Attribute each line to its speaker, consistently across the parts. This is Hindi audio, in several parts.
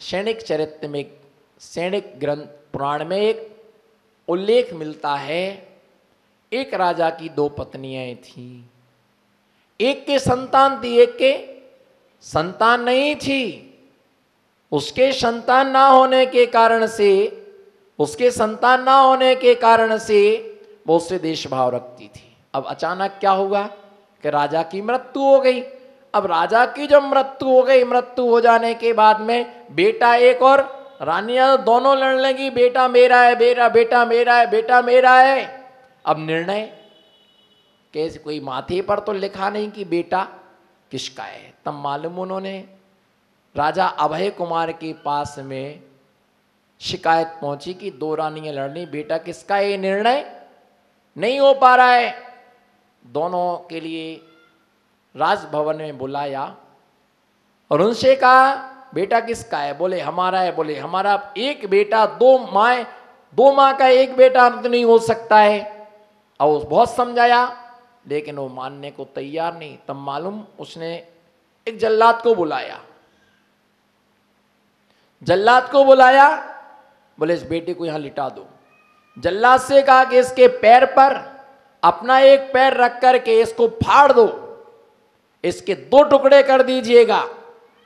Speaker 1: सैनिक चरित्र में, सैनिक ग्रंथ पुराण में एक उल्लेख मिलता है। एक राजा की दो पत्नियां थीं, एक के संतान थी, एक के संतान नहीं थी। उसके संतान ना होने के कारण से, उसके संतान ना होने के कारण से वो उससे देश भाव रखती थी। अब अचानक क्या हुआ कि राजा की मृत्यु हो गई। अब राजा की जब मृत्यु हो गई, मृत्यु हो जाने के बाद में बेटा एक और रानियां दोनों लड़ने लगी, बेटा मेरा है, बेटा मेरा है, बेटा मेरा है। अब निर्णय कैसे, कोई माथे पर तो लिखा नहीं कि बेटा किसका है। तब मालूम उन्होंने राजा अभय कुमार के पास में शिकायत पहुंची कि दो रानियां लड़नी, बेटा किसका है, ये निर्णय नहीं हो पा रहा है। दोनों के लिए राजभवन में बुलाया और उनसे कहा बेटा किसका है, बोले हमारा है, बोले हमारा एक बेटा दो माँ का एक बेटा तो नहीं हो सकता है। और बहुत समझाया लेकिन वो मानने को तैयार नहीं। तब मालूम उसने एक जल्लाद को बुलाया, जल्लाद को बुलाया, बोले इस बेटे को यहां लिटा दो। जल्लाद से कहा कि इसके पैर पर अपना एक पैर रख करके इसको फाड़ दो, इसके दो टुकड़े कर दीजिएगा,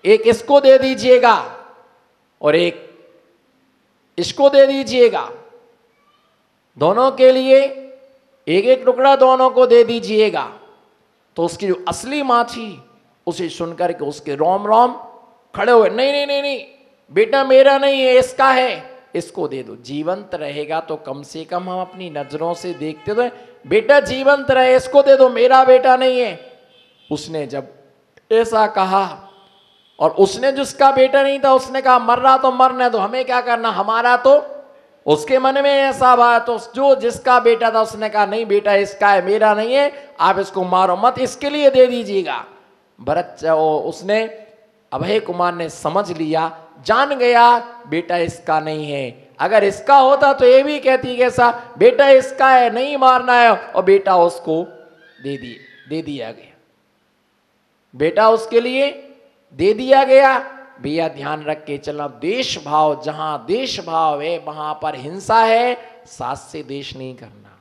Speaker 1: एक इसको दे दीजिएगा और एक इसको दे दीजिएगा, दोनों के लिए एक एक टुकड़ा दोनों को दे दीजिएगा। तो उसकी जो असली मां थी उसे सुनकर के उसके रोम रोम खड़े हुए, नहीं नहीं नहीं नहीं, बेटा मेरा नहीं है, इसका है, इसको दे दो। जीवंत रहेगा तो कम से कम हम अपनी नजरों से देखते तो बेटा जीवंत रहे, इसको दे दो, मेरा बेटा नहीं है। उसने जब ऐसा कहा और उसने जिसका बेटा नहीं था उसने कहा मर रहा तो मरने दो, हमें क्या करना, हमारा तो, उसके मन में ऐसा बात। तो जो जिसका बेटा था उसने कहा नहीं बेटा इसका है, मेरा नहीं है, आप इसको मारो मत, इसके लिए दे दीजिएगा। भरत उसने अभय कुमार ने समझ लिया, जान गया बेटा इसका नहीं है। अगर इसका होता तो ये भी कहती कैसा, बेटा इसका है, नहीं मारना है, और बेटा उसको दे दिया गया, बेटा उसके लिए दे दिया गया। भैया ध्यान रख के चलना, देश भाव, जहां देश भाव है वहां पर हिंसा है। सास से देश नहीं करना,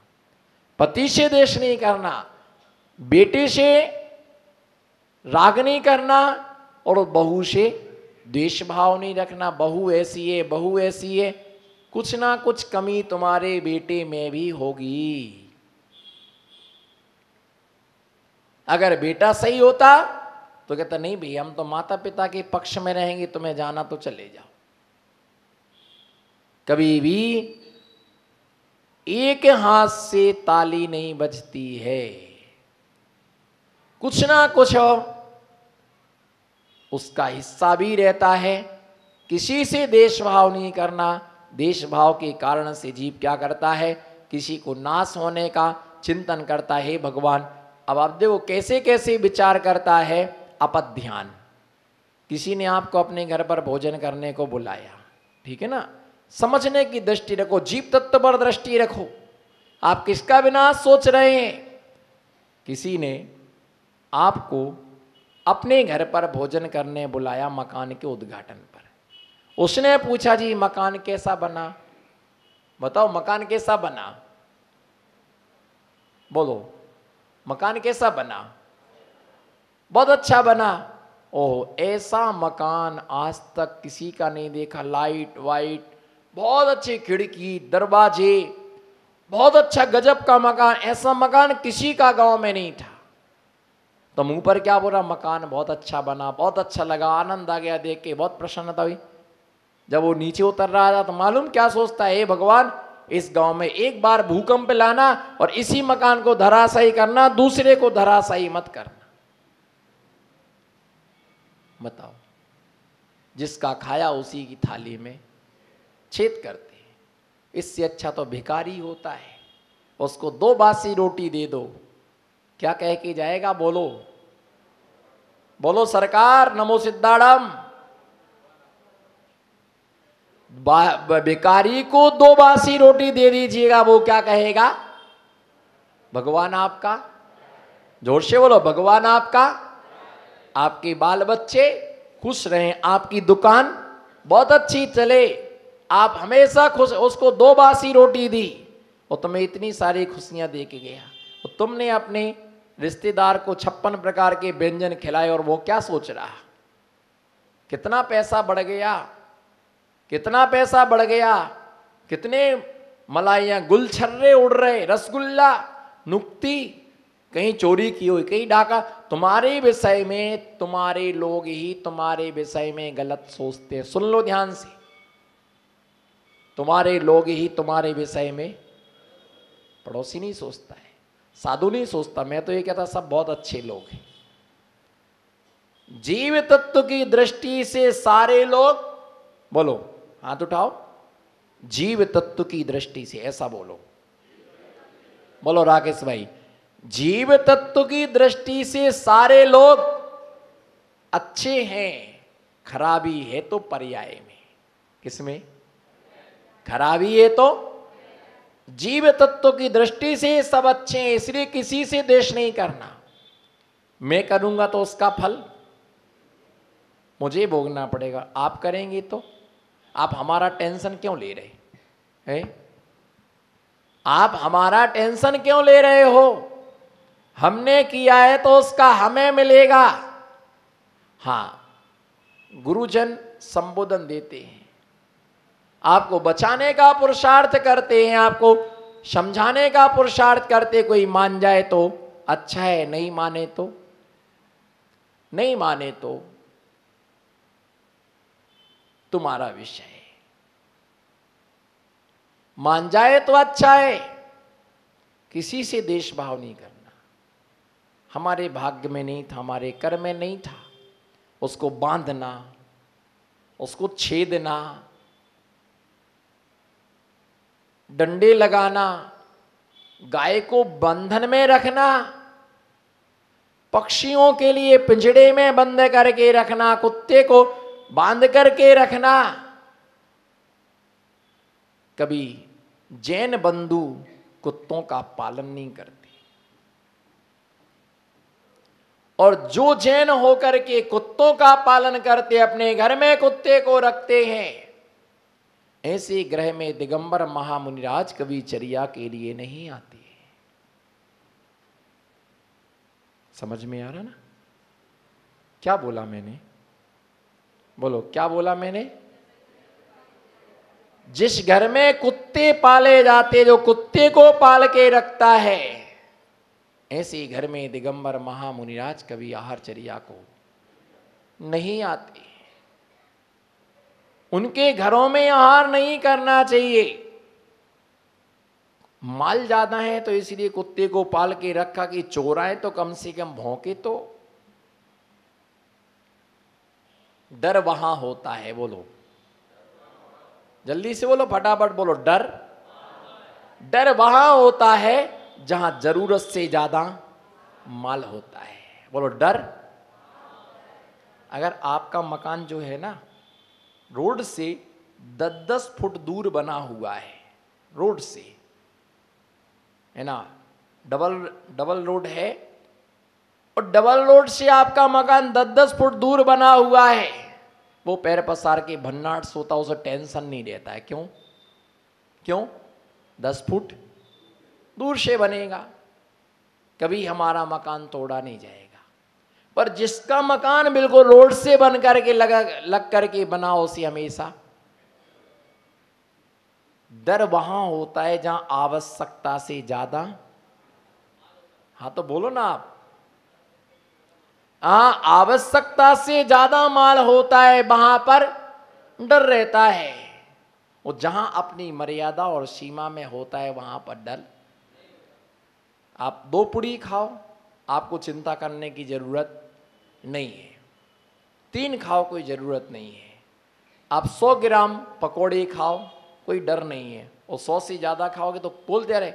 Speaker 1: पति से देश नहीं करना, बेटे से राग नहीं करना और बहू से देश भाव नहीं रखना। बहू ऐसी है, बहू ऐसी है, कुछ ना कुछ कमी तुम्हारे बेटे में भी होगी। अगर बेटा सही होता तो कहता नहीं भैया हम तो माता पिता के पक्ष में रहेंगे, तुम्हें जाना तो चले जाओ। कभी भी एक हाथ से ताली नहीं बजती है, कुछ ना कुछ उसका हिस्सा भी रहता है। किसी से देश भाव नहीं करना, देश भाव के कारण से जीव क्या करता है, किसी को नाश होने का चिंतन करता है। भगवान अब आप देखो कैसे कैसे विचार करता है। अपध्यान, किसी ने आपको अपने घर पर भोजन करने को बुलाया, ठीक है ना, समझने की दृष्टि रखो, जीव तत्व पर दृष्टि रखो। आप किसका विनाश सोच रहे हैं? किसी ने आपको अपने घर पर भोजन करने बुलाया मकान के उद्घाटन पर। उसने पूछा जी मकान कैसा बना, बताओ मकान कैसा बना, बोलो मकान कैसा बना, बहुत अच्छा बना। ओह ऐसा मकान आज तक किसी का नहीं देखा, लाइट वाइट, बहुत अच्छी खिड़की दरवाजे, बहुत अच्छा गजब का मकान, ऐसा मकान किसी का गांव में नहीं था। तो मुंह पर क्या बोला, मकान बहुत अच्छा बना, बहुत अच्छा लगा, आनंद आ गया देख के, बहुत प्रसन्नता हुई। जब वो नीचे उतर रहा था तो मालूम क्या सोचता है, हे भगवान इस गांव में एक बार भूकंप लाना और इसी मकान को धराशायी करना, दूसरे को धराशायी मत करना। बताओ, जिसका खाया उसी की थाली में छेद करते हैं। इससे अच्छा तो भिखारी होता है, उसको दो बासी रोटी दे दो, क्या कह के जाएगा, बोलो बोलो सरकार नमो सिद्धाड़म। भिखारी को दो बासी रोटी दे दीजिएगा, वो क्या कहेगा, भगवान आपका, जोर से बोलो भगवान आपका, आपके बाल बच्चे खुश रहें, आपकी दुकान बहुत अच्छी चले, आप हमेशा खुश, उसको 2 बासी रोटी दी, वो तुम्हें इतनी सारी खुशियां दे के गया, तो तुमने अपने रिश्तेदार को 56 प्रकार के व्यंजन खिलाए और वो क्या सोच रहा, कितना पैसा बढ़ गया, कितना पैसा बढ़ गया, कितने मलाइयाँ, गुलछर्रे उड़ रहे, रसगुल्ला, नुक्ती, कहीं चोरी की हुई, कहीं डाका। तुम्हारे विषय में, तुम्हारे लोग ही तुम्हारे विषय में गलत सोचते हैं। सुन लो ध्यान से, तुम्हारे लोग ही तुम्हारे विषय में, पड़ोसी नहीं सोचता है, साधु नहीं सोचता, मैं तो ये कहता सब बहुत अच्छे लोग हैं। जीव तत्व की दृष्टि से सारे लोग, बोलो हाथ उठाओ, जीव तत्व की दृष्टि से, ऐसा बोलो, बोलो राकेश भाई, जीव तत्व की दृष्टि से सारे लोग अच्छे हैं, खराबी है तो पर्याय में, किसमें खराबी है, तो जीव तत्व की दृष्टि से सब अच्छे हैं, इसलिए किसी से द्वेष नहीं करना। मैं करूंगा तो उसका फल मुझे भोगना पड़ेगा, आप करेंगे तो। आप हमारा टेंशन क्यों ले रहे हैं? आप हमारा टेंशन क्यों ले रहे हो? हमने किया है तो उसका हमें मिलेगा। हाँ, गुरुजन संबोधन देते हैं, आपको बचाने का पुरुषार्थ करते हैं, आपको समझाने का पुरुषार्थ करते, कोई मान जाए तो अच्छा है, नहीं माने तो, नहीं माने तो तुम्हारा विषय है, मान जाए तो अच्छा है, किसी से द्वेष भाव नहीं करना। हमारे भाग्य में नहीं था, हमारे कर्म में नहीं था, उसको बांधना, उसको छेदना, डंडे लगाना, गाय को बंधन में रखना, पक्षियों के लिए पिंजड़े में बंद करके रखना, कुत्ते को बांध करके रखना। कभी जैन बंधु कुत्तों का पालन नहीं करते, और जो जैन होकर के कुत्तों का पालन करते, अपने घर में कुत्ते को रखते हैं, ऐसे ग्रह में दिगंबर महामुनिराज कभी चर्या के लिए नहीं आते। समझ में आ रहा ना क्या बोला मैंने? बोलो क्या बोला मैंने? जिस घर में कुत्ते पाले जाते, जो कुत्ते को पाल के रखता है, ऐसे घर में दिगंबर महामुनिराज कभी आहारचर्या को नहीं आते। उनके घरों में आहार नहीं करना चाहिए। माल ज्यादा है तो इसलिए कुत्ते को पाल के रखा कि चोराए तो कम से कम भौंके तो। डर वहां होता है, बोलो जल्दी से बोलो, फटाफट बोलो, डर, डर वहां होता है जहां जरूरत से ज्यादा माल होता है। बोलो डर। अगर आपका मकान जो है ना रोड से 10-10 फुट दूर बना हुआ है, रोड से है ना, डबल रोड है, और डबल रोड से आपका मकान 10-10 फुट दूर बना हुआ है, वो पैर पसार के भन्नाट सोता, उसे टेंशन नहीं रहता है। क्यों? क्यों? 10 फुट दूर से बनेगा, कभी हमारा मकान तोड़ा नहीं जाएगा। पर जिसका मकान बिल्कुल रोड से बन करके लग करके बना, उसे हमेशा डर वहां होता है जहां आवश्यकता से ज्यादा, हाँ तो बोलो ना आप, हाँ आवश्यकता से ज्यादा माल होता है, वहां पर डर रहता है। वो जहां अपनी मर्यादा और सीमा में होता है वहां पर डर। आप 2 पुड़ी खाओ, आपको चिंता करने की जरूरत नहीं है, 3 खाओ, कोई जरूरत नहीं है। आप 100 ग्राम पकोड़े खाओ, कोई डर नहीं है। और 100 से ज्यादा खाओगे तो बोलते रहे,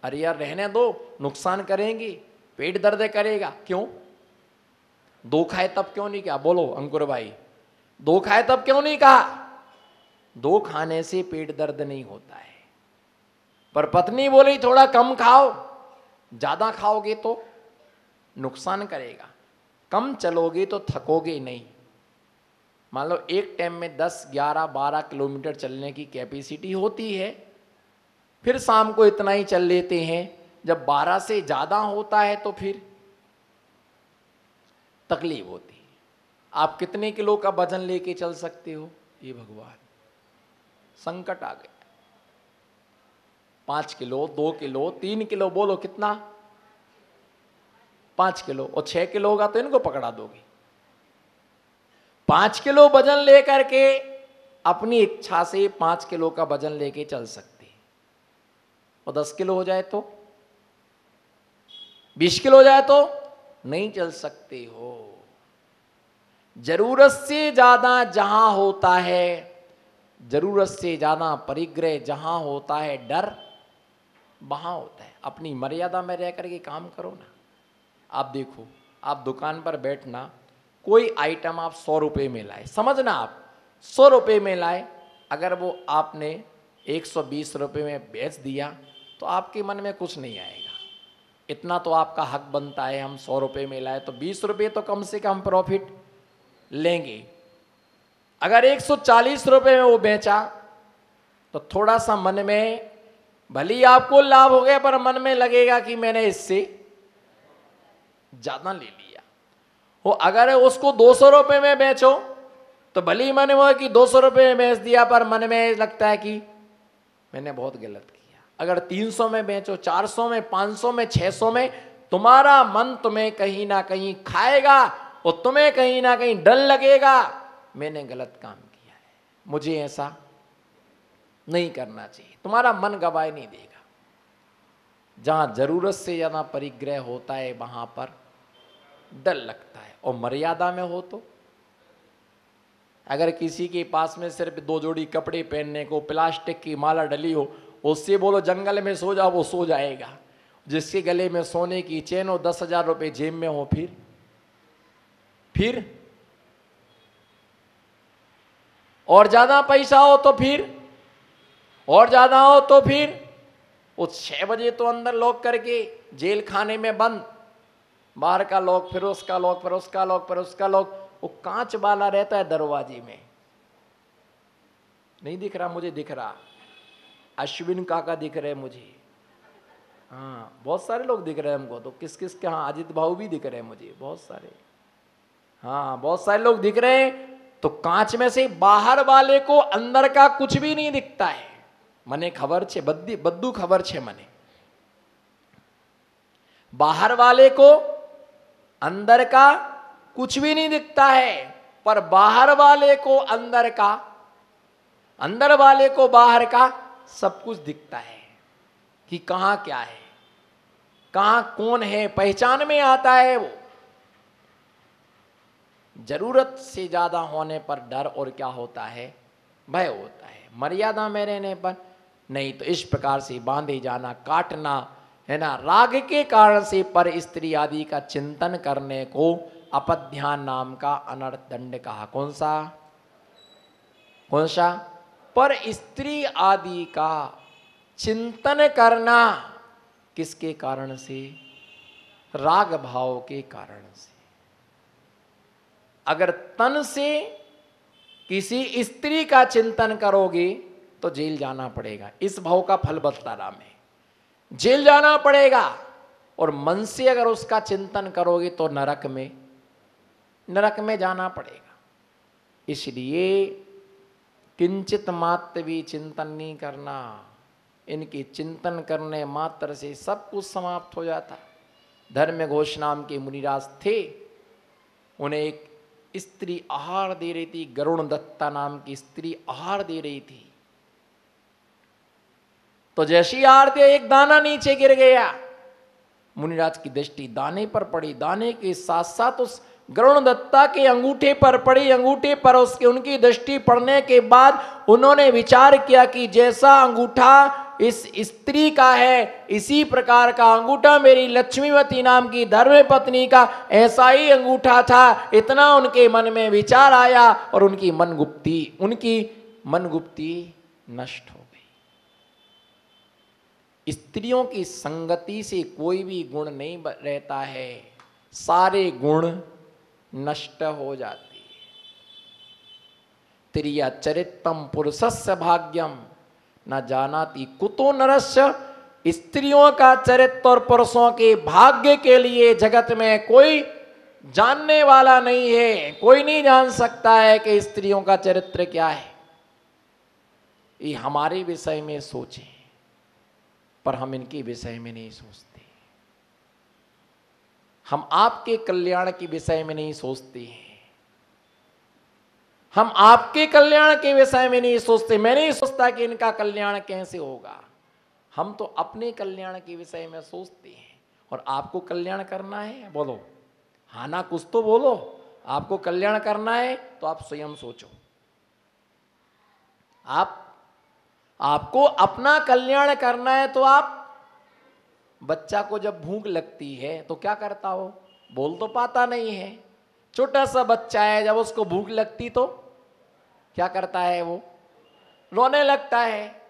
Speaker 1: अरे यार रहने दो, नुकसान करेंगी, पेट दर्द करेगा। क्यों? 2 खाए तब क्यों नहीं कहा? बोलो अंकुर भाई, 2 खाए तब क्यों नहीं कहा? 2 खाने से पेट दर्द नहीं होता है। पर पत्नी बोली थोड़ा कम खाओ, ज्यादा खाओगे तो नुकसान करेगा, कम चलोगे तो थकोगे नहीं। मान लो एक टाइम में 10, 11, 12 किलोमीटर चलने की कैपेसिटी होती है, फिर शाम को इतना ही चल लेते हैं। जब 12 से ज़्यादा होता है तो फिर तकलीफ होती है। आप कितने किलो का वजन लेके चल सकते हो? ये भगवान, संकट आ गया। 5 किलो, 2 किलो, 3 किलो, बोलो कितना? 5 किलो, और 6 किलो होगा तो इनको पकड़ा दोगे। 5 किलो वजन लेकर के अपनी इच्छा से 5 किलो का वजन लेके चल सकते हैं, और 10 किलो हो जाए तो, 20 किलो हो जाए तो नहीं चल सकते हो। जरूरत से ज्यादा जहां होता है, जरूरत से ज्यादा परिग्रह जहां होता है, डर वहां होता है। अपनी मर्यादा में रह करके काम करो ना। आप देखो, आप दुकान पर बैठना, कोई आइटम आप 100 रुपये में लाए, समझना आप 100 रुपये में लाए, अगर वो आपने 120 रुपये में बेच दिया तो आपके मन में कुछ नहीं आएगा। इतना तो आपका हक बनता है, हम 100 रुपये में लाए तो 20 रुपये तो कम से कम प्रॉफिट लेंगे। अगर 140 रुपये में वो बेचा तो थोड़ा सा मन में, भले ही आपको लाभ हो गया, पर मन में लगेगा कि मैंने इससे ज्यादा ले लिया। वो अगर उसको 200 रुपये में बेचो तो भले ही मन में कि 200 रुपये में बेच दिया, पर मन में लगता है कि मैंने बहुत गलत किया। अगर 300 में बेचो, 400 में, 500 में, 600 में, तुम्हारा मन तुम्हें कहीं ना कहीं खाएगा और तुम्हें कहीं ना कहीं डर लगेगा, मैंने गलत काम किया है, मुझे ऐसा नहीं करना चाहिए। तुम्हारा मन गवाही नहीं देगा। जहां जरूरत से ज्यादा परिग्रह होता है वहां पर डर लगता है, और मर्यादा में हो तो, अगर किसी के पास में सिर्फ 2 जोड़ी कपड़े पहनने को प्लास्टिक की माला डली हो, उससे बोलो जंगल में सो जाओ, वो सो जाएगा। जिसके गले में सोने की चेन हो, 10,000 रुपये जेब में हो, फिर और ज्यादा पैसा हो तो फिर, और ज्यादा हो तो फिर वो 6 बजे तो अंदर लॉक करके जेल खाने में बंद, बाहर का लॉक, फिर उसका लॉक, फिर उसका लॉक, फिर उसका लॉक। वो कांच वाला रहता है दरवाजे में, नहीं दिख रहा मुझे, दिख रहा अश्विन काका दिख रहे मुझे, हाँ बहुत सारे लोग दिख रहे हैं हमको तो, किस किस के, हाँ अजित भाऊ भी दिख रहे हैं मुझे, बहुत सारे, हाँ बहुत सारे लोग दिख रहे हैं। तो कांच में से बाहर वाले को अंदर का कुछ भी नहीं दिखता है। मने खबर छे, बद्दू खबर छे मने, बाहर वाले को अंदर का कुछ भी नहीं दिखता है, पर बाहर वाले को अंदर का, अंदर वाले को बाहर का सब कुछ दिखता है कि कहां क्या है, कहां कौन है, पहचान में आता है वो। जरूरत से ज्यादा होने पर डर और क्या होता है, भय होता है। मर्यादा में रहने पर नहीं, तो इस प्रकार से बांधे जाना, काटना है ना, राग के कारण से पर स्त्री आदि का चिंतन करने को अपध्यान नाम का अनर्थ दंड कहा। कौन सा? कौन सा? पर स्त्री आदि का चिंतन करना, किसके कारण से? राग भाव के कारण से। अगर तन से किसी स्त्री का चिंतन करोगे तो जेल जाना पड़ेगा। इस भाव का फल बता रहा मैं, जेल जाना पड़ेगा। और मन से अगर उसका चिंतन करोगे तो नरक में जाना पड़ेगा। इसलिए किंचित मात्र भी चिंतन नहीं करना। इनके चिंतन करने मात्र से सब कुछ समाप्त हो जाता। धर्म घोष नाम के मुनिराज थे, उन्हें एक स्त्री आहार दे रही थी, गरुण दत्ता नाम की स्त्री आहार दे रही थी। तो जैसी आहार दे, एक दाना नीचे गिर गया। मुनिराज की दृष्टि दाने पर पड़ी, दाने के साथ साथ उस गरुण दत्ता के अंगूठे पर पड़ी। अंगूठे पर उनकी दृष्टि पड़ने के बाद उन्होंने विचार किया कि जैसा अंगूठा इस स्त्री का है, इसी प्रकार का अंगूठा मेरी लक्ष्मीवती नाम की धर्म पत्नी का ऐसा ही अंगूठा था। इतना उनके मन में विचार आया और उनकी मन गुप्ती नष्ट हो गई। स्त्रियों की संगति से कोई भी गुण नहीं रहता है, सारे गुण नष्ट हो जाते हैं। स्त्रिया चरित्रम पुरुषस्य भाग्यम न जानाति कुतो नरस्य। स्त्रियों का चरित्र और पुरुषों के भाग्य के लिए जगत में कोई जानने वाला नहीं है। कोई नहीं जान सकता है कि स्त्रियों का चरित्र क्या है। ये हमारे विषय में सोचें, पर हम इनके विषय में नहीं सोचते। हम आपके कल्याण के विषय में नहीं सोचते हैं। हम आपके कल्याण के विषय में नहीं सोचते। मैं नहीं सोचता कि इनका कल्याण कैसे होगा। हम तो अपने कल्याण के विषय में सोचते हैं। और आपको कल्याण करना है, बोलो हाँ ना, कुछ तो बोलो। आपको कल्याण करना है तो आप स्वयं सोचो। आपको अपना कल्याण करना है तो आप, बच्चा को जब भूख लगती है तो क्या करता हो? बोल तो पाता नहीं है। छोटा सा बच्चा है, जब उसको भूख लगती तो क्या करता है? वो रोने लगता है।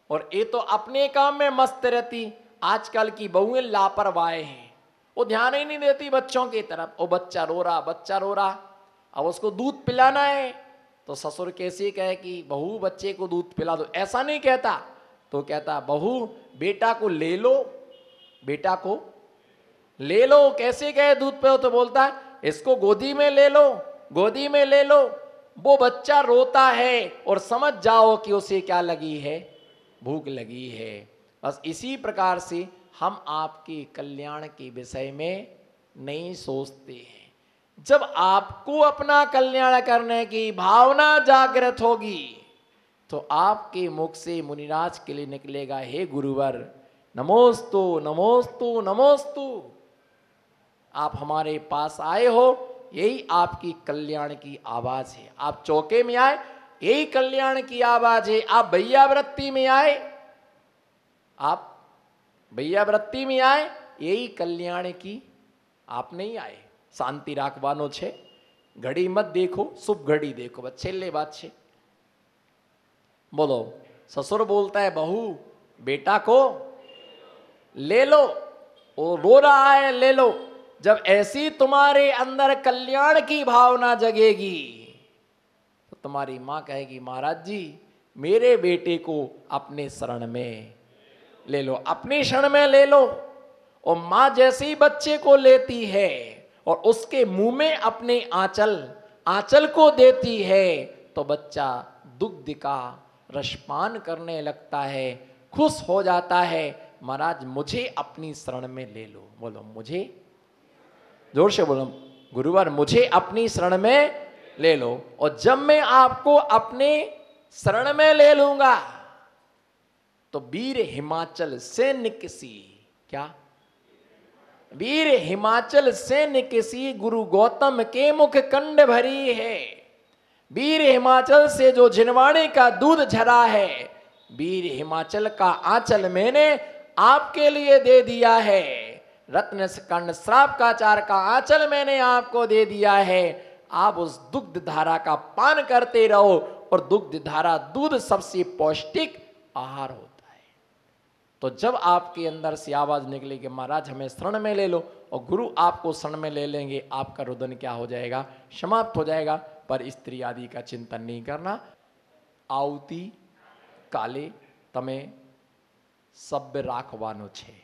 Speaker 1: और ये तो अपने काम में मस्त रहती। आजकल की बहुएं लापरवाह हैं, वो ध्यान ही नहीं देती बच्चों की तरफ। वो बच्चा रो रहा, बच्चा रो रहा। अब उसको दूध पिलाना है तो ससुर कैसे कहे कि बहू बच्चे को दूध पिला दो, ऐसा नहीं कहता। तो कहता बहू बेटा को ले लो, बेटा को ले लो। कैसे कहे दूध पे? तो बोलता है इसको गोदी में ले लो, गोदी में ले लो। वो बच्चा रोता है और समझ जाओ कि उसे क्या लगी है? भूख लगी है। बस इसी प्रकार से हम आपके कल्याण के विषय में नहीं सोचते हैं। जब आपको अपना कल्याण करने की भावना जागृत होगी तो आपके मुख से मुनिराज के लिए निकलेगा, हे गुरुवर नमोस्तु नमोस्तु नमोस्तु। आप हमारे पास आए हो, यही आपकी कल्याण की आवाज है। आप चौके में आए, यही कल्याण की आवाज है। आप भैयावृत्ति में आए, आप भैयावृत्ति में आए, यही कल्याण की। आप नहीं आए शांति राखवानो छे। घड़ी मत देखो, शुभ घड़ी देखो। बस छेल्ले बात छे। बोलो ससुर बोलता है बहू बेटा को ले लो, वो रो रहा है ले लो। जब ऐसी तुम्हारे अंदर कल्याण की भावना जगेगी तो तुम्हारी मां कहेगी महाराज जी मेरे बेटे को अपने शरण में ले लो, अपनी शरण में ले लो। और मां जैसे ही बच्चे को लेती है और उसके मुंह में अपने आंचल को देती है तो बच्चा दुग्ध का रसपान करने लगता है, खुश हो जाता है। महाराज मुझे अपनी शरण में ले लो। बोलो मुझे, जोर से बोलो गुरुवर मुझे अपनी शरण में ले लो। और जब मैं आपको अपने शरण में ले लूंगा तो वीर हिमाचल से निकसी, क्या वीर हिमाचल से निकसी गुरु गौतम के मुख कंड भरी है। वीर हिमाचल से जो जिनवाणी का दूध झरा है, वीर हिमाचल का आंचल मैंने आपके लिए दे दिया है। रत्न कंड श्राप का चार का आंचल मैंने आपको दे दिया है। आप उस दुग्ध धारा का पान करते रहो। और दुग्ध धारा, दूध सबसे पौष्टिक आहार होता है। तो जब आपके अंदर से आवाज निकलेगी महाराज हमें शरण में ले लो, और गुरु आपको शरण में ले लेंगे, आपका रुदन क्या हो जाएगा? समाप्त हो जाएगा। पर स्त्री आदि का चिंतन नहीं करना। आवती काले तमे सभ्य राखवानो छे।